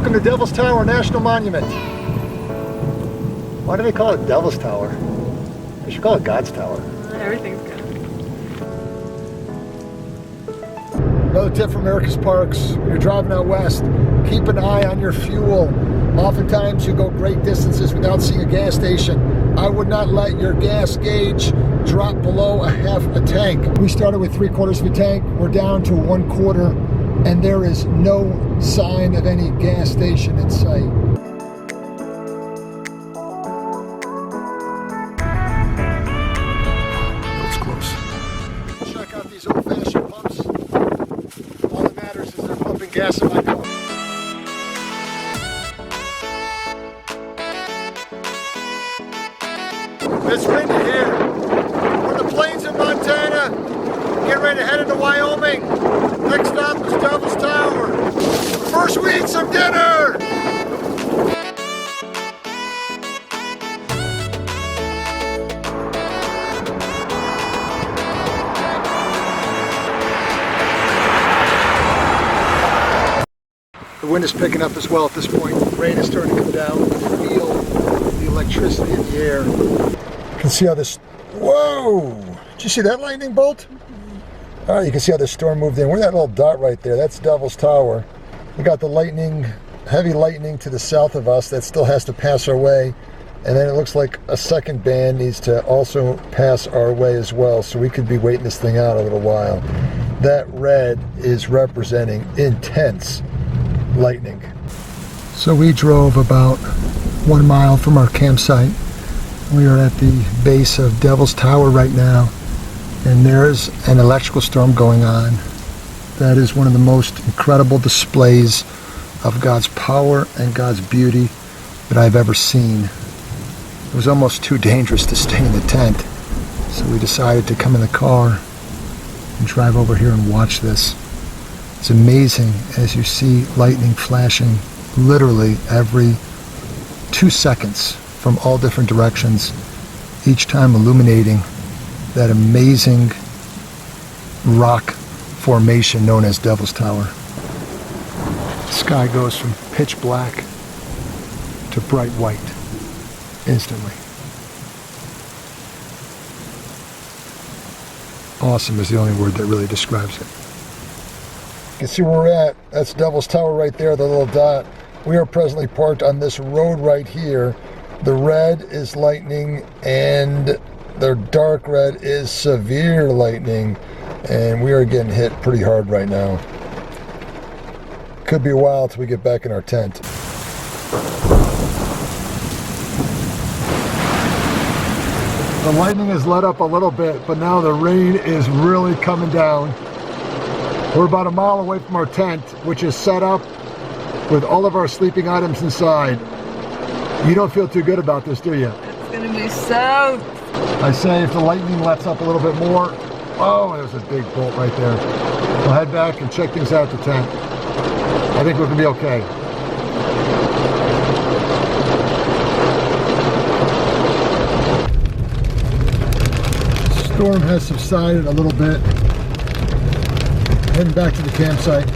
Welcome to Devil's Tower National Monument. Why do they call it Devil's Tower? They should call it God's Tower. Everything's good. Another tip from America's Parks: when you're driving out west, keep an eye on your fuel. Oftentimes you go great distances without seeing a gas station. I would not let your gas gauge drop below a half a tank. We started with 3/4 of a tank. We're down to 1/4, and there is no sign of any gas station in sight. That's close. Check out these old-fashioned pumps. All that matters is they're pumping gas in my car. It's windy here. We're in the plains of Montana. Getting ready to head into Wyoming. Next stop is Devil's Tower. First we eat some dinner! The wind is picking up as well at this point. Rain is starting to come down. You can feel the electricity in the air. You can see how this, whoa! Did you see that lightning bolt? All right, you can see how the storm moved in. We're that little dot right there. That's Devil's Tower. We got the lightning, heavy lightning to the south of us that still has to pass our way. And then it looks like a second band needs to also pass our way as well. So we could be waiting this thing out a little while. That red is representing intense lightning. So we drove about 1 mile from our campsite. We are at the base of Devil's Tower right now, and there's an electrical storm going on. That is one of the most incredible displays of God's power and God's beauty that I've ever seen. It was almost too dangerous to stay in the tent, so we decided to come in the car and drive over here and watch this. It's amazing as you see lightning flashing literally every 2 seconds from all different directions, each time illuminating that amazing rock formation known as Devil's Tower. The sky goes from pitch black to bright white instantly. Awesome is the only word that really describes it. You can see where we're at. That's Devil's Tower right there, the little dot. We are presently parked on this road right here. The red is lightning and the dark red is severe lightning, and we are getting hit pretty hard right now. Could be a while till we get back in our tent. The lightning has let up a little bit, but now the rain is really coming down. We're about a mile away from our tent, which is set up with all of our sleeping items inside. You don't feel too good about this, do you? It's gonna be so... I say if the lightning lets up a little bit more, oh, there's a big bolt right there. We'll head back and check things out at the tent. I think we're gonna be okay. The storm has subsided a little bit. Heading back to the campsite.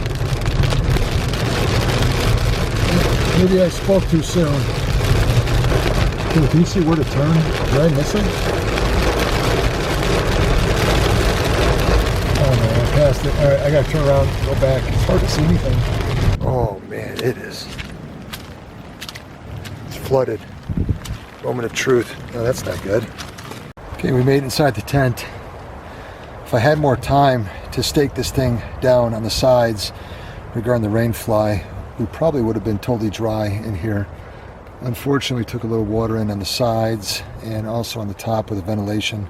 Maybe I spoke too soon. Can you see where to turn? Did I miss it? Oh no, I passed it. Alright, I gotta turn around, go back. It's hard to see anything. Oh man, it is. It's flooded. Moment of truth. No, that's not good. Okay, we made it inside the tent. If I had more time to stake this thing down on the sides regarding the rain fly, we probably would have been totally dry in here. Unfortunately, we took a little water in on the sides and also on the top where the ventilation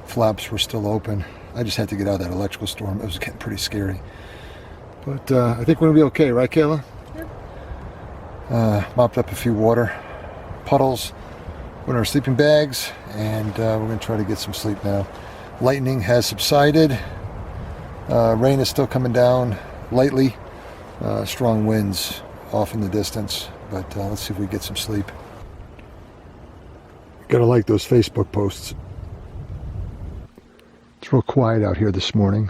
flaps were still open. I just had to get out of that electrical storm. It was getting pretty scary. But I think we're gonna be okay, right, Kayla? Yep. Mopped up a few water puddles, put in our sleeping bags, and we're gonna try to get some sleep now. Lightning has subsided. Rain is still coming down lightly. Strong winds off in the distance, but let's see if we get some sleep. Gotta like those Facebook posts. It's real quiet out here this morning,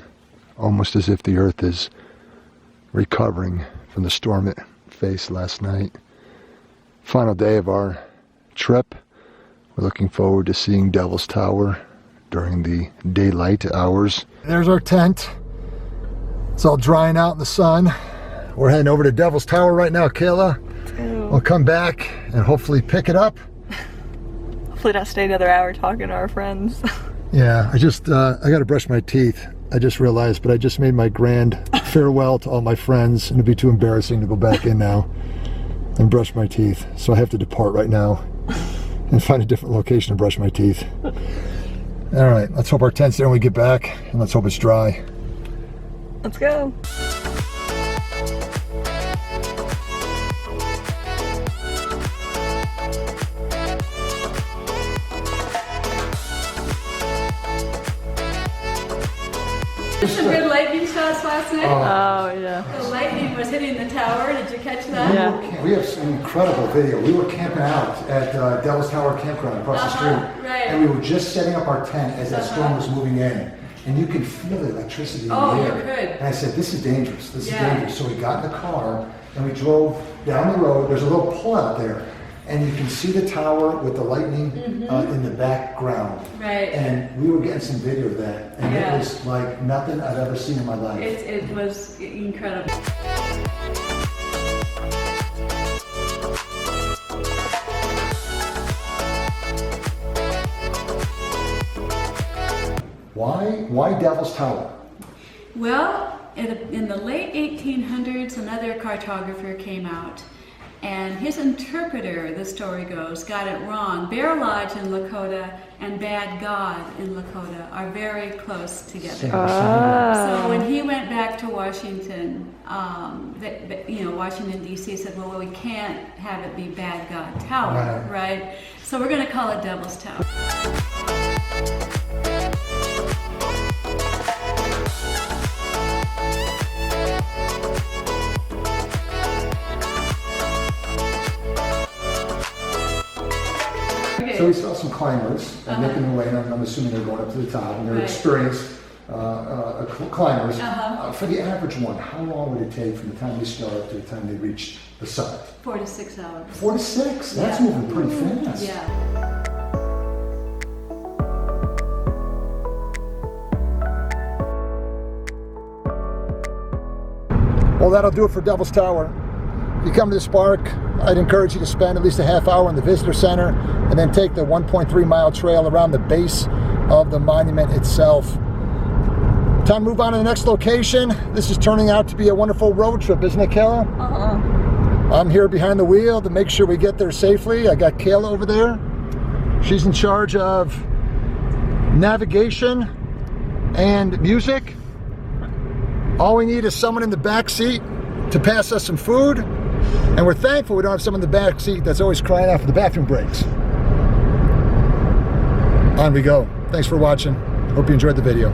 almost as if the earth is recovering from the storm it face last night. Final day of our trip. We're looking forward to seeing Devil's Tower during the daylight hours. There's our tent. It's all drying out in the sun. We're heading over to Devil's Tower right now, Kayla. We'll come back and hopefully pick it up. Hopefully not stay another hour talking to our friends. Yeah, I gotta brush my teeth. I just realized, but I just made my grand farewell to all my friends, and it'd be too embarrassing to go back in now and brush my teeth. So I have to depart right now and find a different location to brush my teeth. All right, let's hope our tent's there when we get back, and let's hope it's dry. Let's go. Some good lightning shots last night. Oh, yeah. The lightning was hitting the tower. Did you catch that? Yeah. We have some incredible video. We were camping out at Devil's Tower Campground across the street. Right. And we were just setting up our tent as that storm was moving in. And you can feel the electricity in the Oh, air. you could. And I said, this is dangerous. This is Yeah. dangerous. So we got in the car and we drove down the road. There's a little pull out there. And you can see the tower with the lightning in the background. Right. And we were getting some video of that. And Yeah. it was like nothing I've ever seen in my life. It was incredible. Why Devil's Tower? Well, in the late 1800s, another cartographer came out, and his interpreter, the story goes, got it wrong. Bear Lodge in Lakota and Bad God in Lakota are very close together. So when he went back to Washington, Washington D.C. said, well, we can't have it be Bad God Tower, right? So we're going to call it Devil's Tower. So we saw some climbers making their way, and I'm assuming they're going up to the top, and they're experienced climbers. For the average one, how long would it take from the time they start up to the time they reach the summit? 4 to 6 hours. 4 to 6? That's moving pretty fast. Yeah. Well, that'll do it for Devil's Tower. If you come to this park, I'd encourage you to spend at least a half hour in the visitor center and then take the 1.3 mile trail around the base of the monument itself. Time to move on to the next location. This is turning out to be a wonderful road trip, isn't it, Kayla? I'm here behind the wheel to make sure we get there safely. I got Kayla over there. She's in charge of navigation and music. All we need is someone in the back seat to pass us some food. And we're thankful we don't have someone in the back seat that's always crying out for the bathroom breaks. On we go. Thanks for watching. Hope you enjoyed the video.